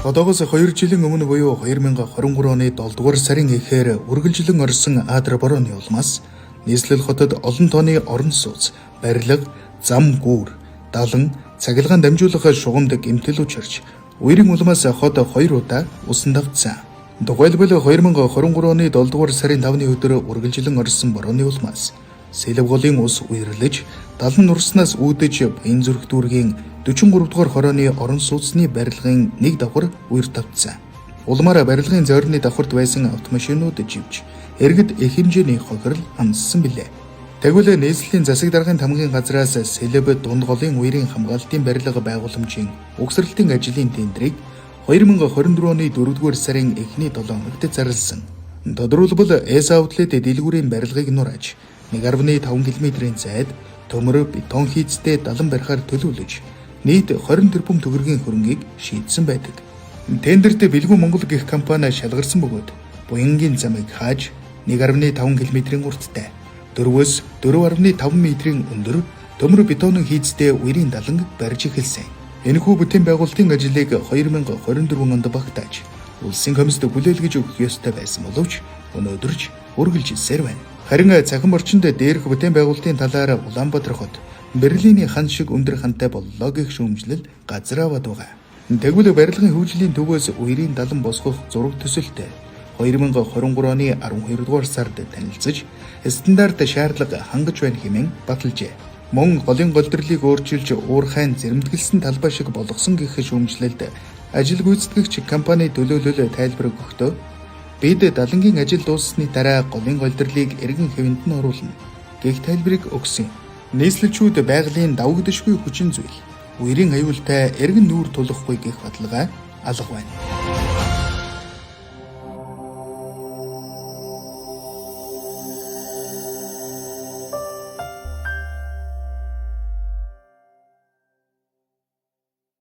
Одоогоос 2 жилийн өмнө буюу 2023 оны 7 дугаар сарын эхээр үргэлжлэн орсон Адра борооны улмаас нийслэл хотод олон тооны орон сууц, барилга, зам гүүр, далан, цахилгаан дамжуулах шугамд гэмтэл учирч үерийн улмаас хот 2 удаа усан давтсан. Тухайлбал 2023 оны 7 дугаар сарын 5-ны өдөр үргэлжлэн орсон борооны улмаас Сэлэв голын ус үерлэж, далан нурснаас үүдэж Баян зүрх дүүргийн 43 дугаар хорооны орон сууцны барилгын нэг давхар үер тавцсан. Улмаар барилгын зойрны давхарт байсан автомашинууд живж, иргэд их хэмжээний хохирол амссан билээ. Тэгвэл нийслэлийн засаг даргын тамгын газраас Сэлэв дунд голын үерийн хамгаалтын барилга байгууламжийн угсралтын ажлын тендерийг 2024 оны 4 дугаар сарын эхний 7 хоногт зарласан. Тодорхойлбол Эс аутлет дэлгүүрийн барилгыг нурааж 1.5 км-ийн зайд төмөр бетон хийцтэй далан барихаар төлөвлөж нийт 20 тэрбум төгрөгийн хөрөнгийг шийдсэн байдаг. Тендерт Бэлгүү Монгол гэх компани шалгарсан бөгөөд буянгийн замыг хааж 1.5 км-ийн урттай 4-өөс 4.5 м-ийн өндөр төмөр бетонын хийцтэй үерийн даланг барьж эхэлсэн. Энэхүү бүтээн байгуулалтын ажлыг 2024 онд багтааж улсын комиссд хүлээлгэж өгөх ёстой байсан боловч өнөөдөрч үргэлжилсээр байна. Харин цахим орчинд дээрх бүтээн байгуулалтын талаар Улаанбаатар хот Берлиний хан шиг өндөр хантай боллоо гэх шүүмжлэл газар аваад байгаа. Тэгвэл барилгын хөгжлийн төвөөс үерийн далан босгох зураг төсөлтэй 2023 оны 12 дугаар сард танилцж стандарт шаардлага хангаж байна хэмээн баталжээ. Мөн голын голдрлыг өөрчилж уурхайн зэрэмтгэлсэн талбай шиг болгосон гэх шүүмжлэлд ажил гүйцэтгэгч компани төлөөлөл тайлбар өгөхдөө бид далангийн ажил дууссаны дараа голын голдрлыг эргэн хэвэнд нь оруулна гэх тайлбарыг өгсөн. Нийслэлчүүд байгалийн давагдшгүй хүчин зүйл, үерийн аюултай эргэн нүүр тулахгүй гэх баталгаа алга байна.